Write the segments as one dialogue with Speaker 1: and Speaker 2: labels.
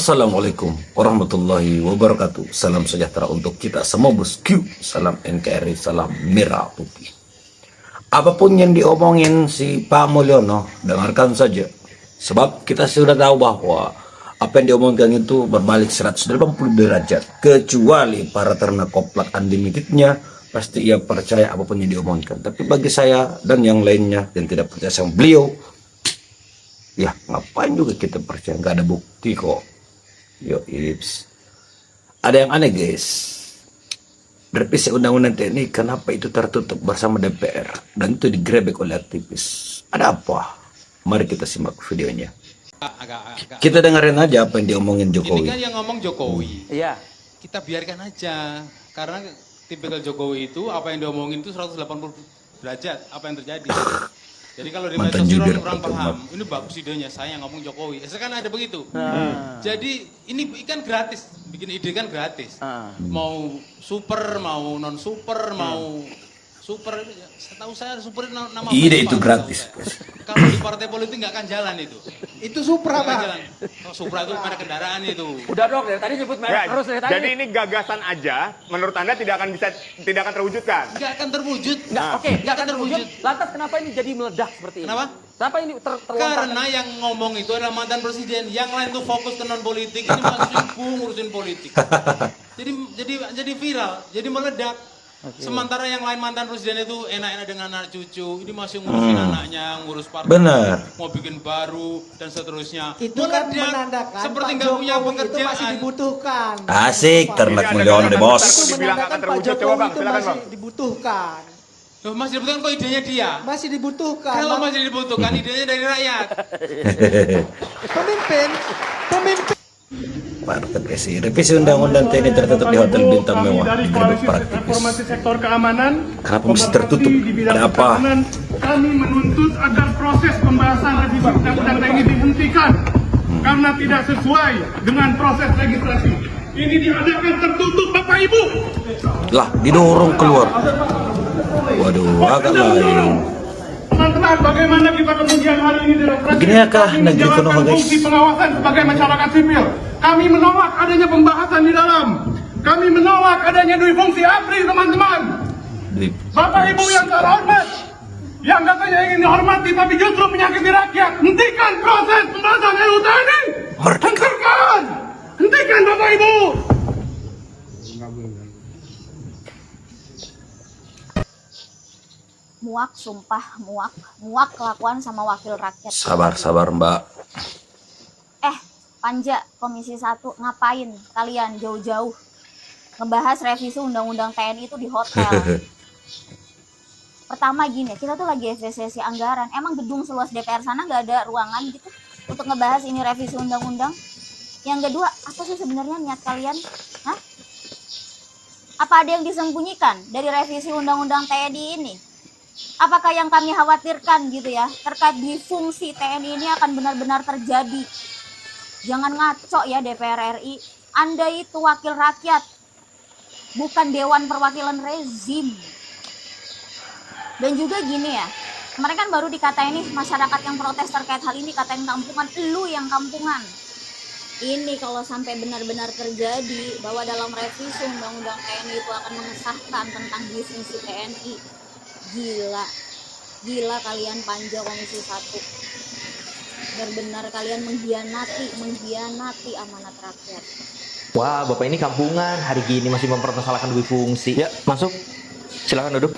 Speaker 1: Assalamualaikum warahmatullahi wabarakatuh. Salam sejahtera untuk kita semua bosku. Salam NKRI, salam merah putih. Apapun yang diomongin si Pak Mulyono, dengarkan saja. Sebab kita sudah tahu bahwa apa yang diomongkan itu berbalik 180 derajat. Kecuali para ternak koplak unlimitednya, pasti ia percaya apapun yang diomongkan. Tapi bagi saya dan yang lainnya yang tidak percaya sama beliau, ya ngapain juga kita percaya, nggak ada bukti kok. Yo ips, ada yang aneh guys. Revisi undang-undang TNI kenapa itu tertutup bersama DPR dan itu digrebek oleh aktivis? Ada apa? Mari kita simak videonya. Kita dengerin aja apa yang diomongin Jokowi.
Speaker 2: Ini kan yang ngomong Jokowi.
Speaker 3: Iya.
Speaker 2: Kita biarkan aja. Karena tipikal Jokowi itu apa yang diomongin itu 180 derajat apa yang terjadi. Jadi kalau di medsos orang paham, ini bagus idenya, saya yang ngomong Jokowi. Sekarang ada begitu. Jadi ini kan gratis, bikin ide kan gratis. Mau super, mau non super, mau super, setahu saya super nama
Speaker 1: ide itu gratis.
Speaker 2: Kalau di partai politik nggak akan jalan itu.
Speaker 4: Itu Supra, Pak.
Speaker 2: Oh, Supra itu pada kendaraan itu.
Speaker 3: Udah dong, dari tadi nyebut merek terus dari tadi.
Speaker 5: Jadi ini gagasan aja, menurut Anda tidak akan terwujudkan?
Speaker 2: Nggak akan terwujud.
Speaker 3: Nggak akan terwujud. Lantas kenapa ini jadi meledak seperti ini?
Speaker 2: Kenapa?
Speaker 3: Kenapa ini terlontar?
Speaker 2: Karena yang ngomong itu adalah mantan presiden, yang lain tuh fokus ke non politik, ini masih sibuk ngurusin politik. Jadi viral, jadi meledak. Sementara yang lain mantan presiden itu enak-enak dengan anak cucu, ini masih ngurusin anaknya, ngurus partai,
Speaker 1: Benar.
Speaker 2: mau bikin baru dan seterusnya.
Speaker 4: Itu kan
Speaker 2: Meledak,
Speaker 4: menandakan
Speaker 2: seperti
Speaker 4: Pak
Speaker 2: nggak punya
Speaker 4: Jokowi itu
Speaker 2: pekerjaan.
Speaker 4: masih dibutuhkan.
Speaker 1: Asik, ternak Mulyono deh bos.
Speaker 4: Itu
Speaker 5: Dibilang
Speaker 4: menandakan
Speaker 5: akan
Speaker 4: Pak
Speaker 5: terwujud. Coba,
Speaker 4: Jokowi
Speaker 5: Bang,
Speaker 4: itu
Speaker 5: silakan,
Speaker 4: masih
Speaker 5: Bang.
Speaker 4: dibutuhkan.
Speaker 2: Loh, masih dibutuhkan kok idenya dia?
Speaker 4: Masih dibutuhkan.
Speaker 2: Kalau masih dibutuhkan idenya dari rakyat.
Speaker 4: Pemimpin.
Speaker 1: Mantap guys, revisi undang-undang TNI tertutup di hotel bintang mewah digrebek para aktivis.
Speaker 6: Informasi sektor keamanan.
Speaker 1: Kenapa mesti tertutup?
Speaker 6: Di bidang
Speaker 1: Ada apa?
Speaker 6: keamanan, kami menuntut agar proses pembahasan revisi undang-undang TNI dihentikan karena tidak sesuai dengan proses legislasi. Ini diadakan tertutup, Bapak Ibu.
Speaker 1: Lah, didorong keluar. Waduh, agak lain.
Speaker 6: Teman-teman, bagaimana kita kemudian hari ini demokrasi
Speaker 1: Beginiakah
Speaker 6: kami
Speaker 1: negeri
Speaker 6: menjalankan
Speaker 1: kuno, guys?
Speaker 6: fungsi pengawasan sebagai masyarakat sipil. Kami menolak adanya pembahasan di dalam. Kami menolak adanya dui fungsi ABRI, teman-teman. Bapak Ibu yang terhormat, yang katanya ingin dihormati tapi justru menyakiti rakyat, hentikan proses pembahasan RUU TNI. Hentikan Bapak Ibu.
Speaker 7: Muak, sumpah muak kelakuan sama wakil rakyat.
Speaker 1: Sabar Mbak.
Speaker 7: Panja Komisi 1, ngapain kalian jauh-jauh ngebahas revisi undang-undang TNI itu di hotel? Pertama gini, kita tuh lagi sesi anggaran. Emang gedung seluas DPR sana nggak ada ruangan gitu untuk ngebahas ini revisi undang-undang? Yang kedua, apa sih sebenarnya niat kalian? Hah? Apa ada yang disembunyikan dari revisi undang-undang TNI ini? Apakah yang kami khawatirkan gitu ya terkait difungsi TNI ini akan benar-benar terjadi? Jangan ngaco ya DPR RI, Anda itu wakil rakyat, bukan Dewan Perwakilan Rezim. Dan juga gini ya, kemarin kan baru dikatain nih masyarakat yang protes terkait hal ini, katain kampungan, lu yang kampungan. Ini kalau sampai benar-benar terjadi bahwa dalam revisi undang-undang TNI itu akan mengesahkan tentang difungsi TNI, gila kalian Panja Komisi 1. Benar-benar kalian mengkhianati amanat rakyat.
Speaker 3: Wah, Bapak ini kampungan. Hari gini masih mempermasalahkan dui fungsi. Ya, masuk. Silakan duduk.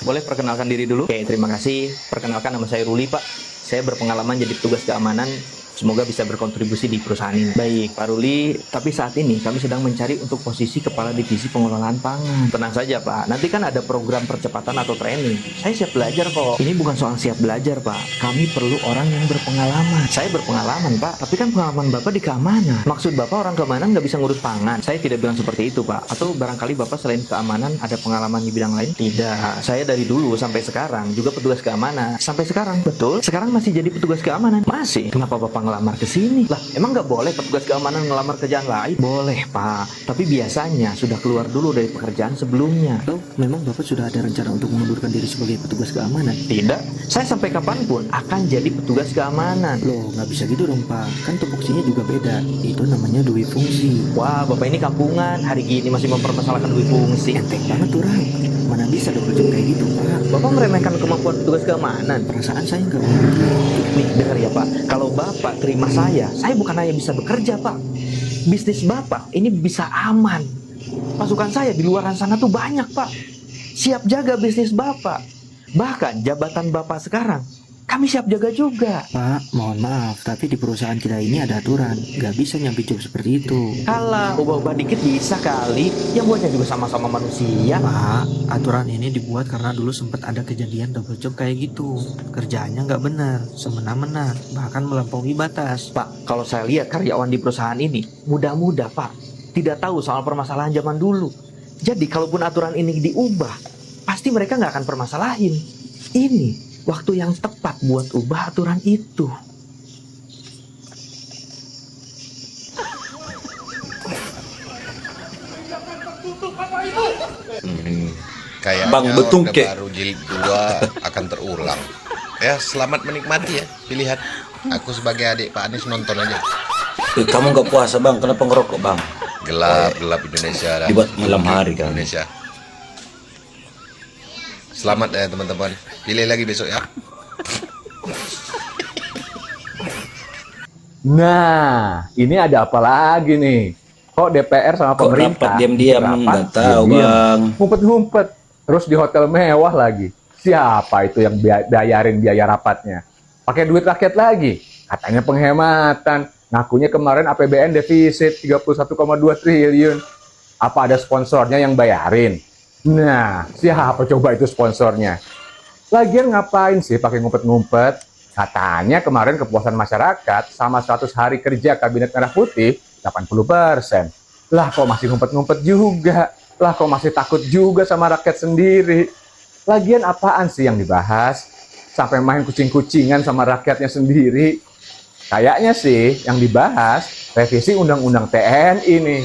Speaker 3: Boleh perkenalkan diri dulu? Oke, terima kasih. Perkenalkan, nama saya Ruli, Pak. Saya berpengalaman jadi petugas keamanan. Semoga bisa berkontribusi di perusahaan ini. Baik, Pak Ruli. Tapi saat ini kami sedang mencari untuk posisi Kepala Divisi Pengelolaan Pangan. Tenang saja, Pak. Nanti kan ada program percepatan atau training. Saya siap belajar kok. Ini bukan soal siap belajar, Pak. Kami perlu orang yang berpengalaman. Saya berpengalaman, Pak. Tapi kan pengalaman Bapak di keamanan. Maksud Bapak orang keamanan nggak bisa ngurus pangan. Saya tidak bilang seperti itu, Pak. Atau barangkali Bapak selain keamanan ada pengalaman di bidang lain? Tidak. Saya dari dulu sampai sekarang juga petugas keamanan. Sampai sekarang, betul. Sekarang masih jadi petugas keamanan. Masih. Kenapa Bapak ngelamar ke sini. Lah, emang nggak boleh petugas keamanan ngelamar kerjaan lain? Boleh, Pak. Tapi biasanya sudah keluar dulu dari pekerjaan sebelumnya.
Speaker 8: Loh, memang Bapak sudah ada rencana untuk mengundurkan diri sebagai petugas keamanan?
Speaker 3: Tidak, saya sampai kapanpun akan jadi petugas keamanan.
Speaker 8: Loh, nggak bisa gitu dong, Pak. Kan tupoksinya juga beda. Itu namanya dui fungsi.
Speaker 3: Wah, Bapak ini kampungan. Hari gini masih mempermasalahkan dui fungsi.
Speaker 8: Enteng banget tuh, Ram. Mana bisa double job kayak gitu, Pak.
Speaker 3: Bapak meremehkan kemampuan petugas keamanan.
Speaker 8: Perasaan saya nggak ngomong gitu.
Speaker 3: Nih, dengar ya, Pak. Kalau Bapak terima saya bukan hanya bisa bekerja, Pak. Bisnis Bapak ini bisa aman. Pasukan saya di luar sana tuh banyak, Pak. Siap jaga bisnis Bapak. Bahkan jabatan Bapak sekarang, kami siap jaga juga.
Speaker 8: Pak, mohon maaf, tapi di perusahaan kita ini ada aturan. Nggak bisa nyambi job seperti itu.
Speaker 3: Kalah, ubah-ubah dikit bisa kali. Yang buatnya juga sama-sama manusia.
Speaker 8: Pak, aturan ini dibuat karena dulu sempat ada kejadian double job kayak gitu. Kerjaannya nggak benar, semena-mena, bahkan melampaui batas.
Speaker 3: Pak, kalau saya lihat karyawan di perusahaan ini, muda-muda, Pak. Tidak tahu soal permasalahan zaman dulu. Jadi, kalaupun aturan ini diubah, pasti mereka nggak akan permasalahin. Ini waktu yang tepat buat ubah aturan itu.
Speaker 9: Kayaknya
Speaker 1: Bang Betung,
Speaker 9: Orde
Speaker 1: Kek.
Speaker 9: Baru jilid 2 akan terulang. Ya, selamat menikmati ya pilihan. Aku sebagai adik Pak Anies nonton aja.
Speaker 1: Kamu nggak puasa bang, kenapa ngerokok bang?
Speaker 9: Gelap Indonesia dah.
Speaker 1: Dibuat malam hari kan.
Speaker 9: Indonesia. Selamat ya teman-teman. Pilih lagi besok ya.
Speaker 10: Nah, ini ada apa lagi nih? Kok DPR sama
Speaker 1: Kok
Speaker 10: pemerintah
Speaker 1: rapat diam-diam?
Speaker 10: rapat,
Speaker 1: Nggak tahu,
Speaker 10: diam-diam,
Speaker 1: Bang.
Speaker 10: Ngumpet-ngumpet, terus di hotel mewah lagi. Siapa itu yang bayarin biaya rapatnya? Pakai duit rakyat lagi. Katanya penghematan. Ngakunya kemarin APBN defisit 31,2 triliun. Apa ada sponsornya yang bayarin? Nah, siapa coba itu sponsornya? Lagian ngapain sih pakai ngumpet-ngumpet? Katanya kemarin kepuasan masyarakat sama 100 hari kerja Kabinet Merah Putih 80%. Lah kok masih ngumpet-ngumpet juga? Lah kok masih takut juga sama rakyat sendiri? Lagian apaan sih yang dibahas? Sampai main kucing-kucingan sama rakyatnya sendiri? Kayaknya sih yang dibahas revisi Undang-Undang TNI nih.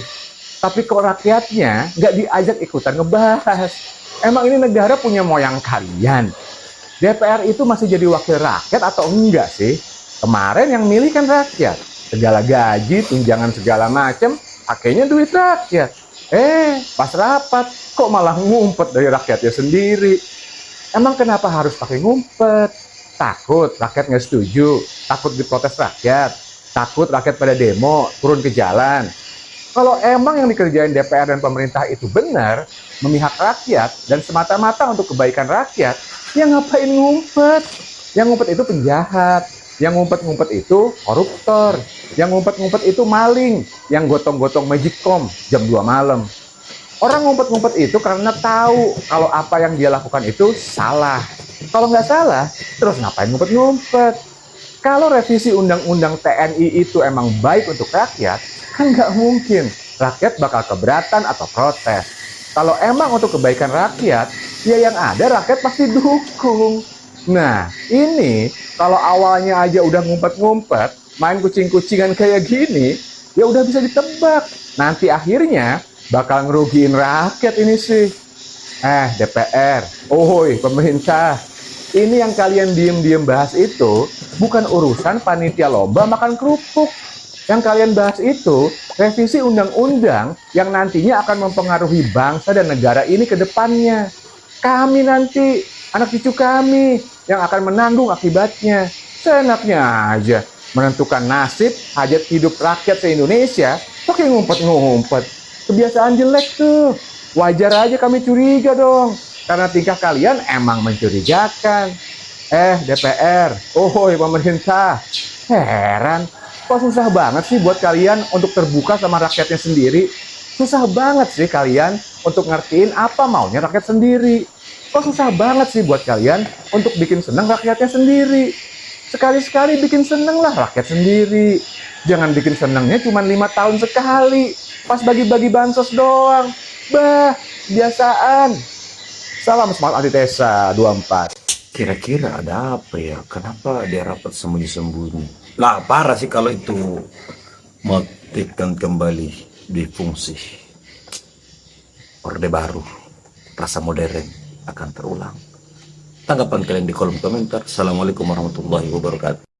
Speaker 10: Tapi kok rakyatnya nggak diajak ikutan ngebahas? Emang ini negara punya moyang kalian? DPR itu masih jadi wakil rakyat atau enggak sih? Kemarin yang milih kan rakyat. Segala gaji, tunjangan segala macem, pakainya duit rakyat. Pas rapat, kok malah ngumpet dari rakyatnya sendiri? Emang kenapa harus pakai ngumpet? Takut rakyat nggak setuju, takut diprotes rakyat, takut rakyat pada demo, turun ke jalan. Kalau emang yang dikerjain DPR dan pemerintah itu benar, memihak rakyat dan semata-mata untuk kebaikan rakyat, ya ngapain ngumpet? Yang ngumpet itu penjahat, yang ngumpet-ngumpet itu koruptor, yang ngumpet-ngumpet itu maling, yang gotong-gotong magicom jam 2 malam. Orang ngumpet-ngumpet itu karena tahu kalau apa yang dia lakukan itu salah. Kalau nggak salah, terus ngapain ngumpet-ngumpet? Kalau revisi Undang-Undang TNI itu emang baik untuk rakyat, kan nggak mungkin rakyat bakal keberatan atau protes. Kalau emang untuk kebaikan rakyat, ya yang ada rakyat pasti dukung. Nah, ini kalau awalnya aja udah ngumpet-ngumpet, main kucing-kucingan kayak gini, ya udah bisa ditebak. Nanti akhirnya bakal ngerugiin rakyat ini sih. DPR, pemerintah, ini yang kalian diem-diem bahas itu bukan urusan panitia lomba makan kerupuk. Yang kalian bahas itu revisi undang-undang yang nantinya akan mempengaruhi bangsa dan negara ini ke depannya. Kami nanti, anak cucu kami, yang akan menanggung akibatnya. Seenaknya aja menentukan nasib hajat hidup rakyat se-Indonesia pakai ngumpet-ngumpet. Kebiasaan jelek tuh. Wajar aja kami curiga dong. Karena tingkah kalian emang mencurigakan. DPR, pemerintah. Heran, kok susah banget sih buat kalian untuk terbuka sama rakyatnya sendiri? Susah banget sih kalian untuk ngertiin apa maunya rakyat sendiri. Kok susah banget sih buat kalian untuk bikin seneng rakyatnya sendiri? Sekali-sekali bikin seneng lah rakyat sendiri. Jangan bikin senengnya cuma 5 tahun sekali. Pas bagi-bagi bansos doang. Bah, biasaan. Salam semangat antitesa 24.
Speaker 1: Kira-kira ada apa ya? Kenapa dia rapat sembunyi-sembunyi? Lah parah sih kalau itu mengaktifkan kembali di fungsi Orde Baru, rasa modern akan terulang. Tanggapan kalian di kolom komentar. Assalamualaikum warahmatullahi wabarakatuh.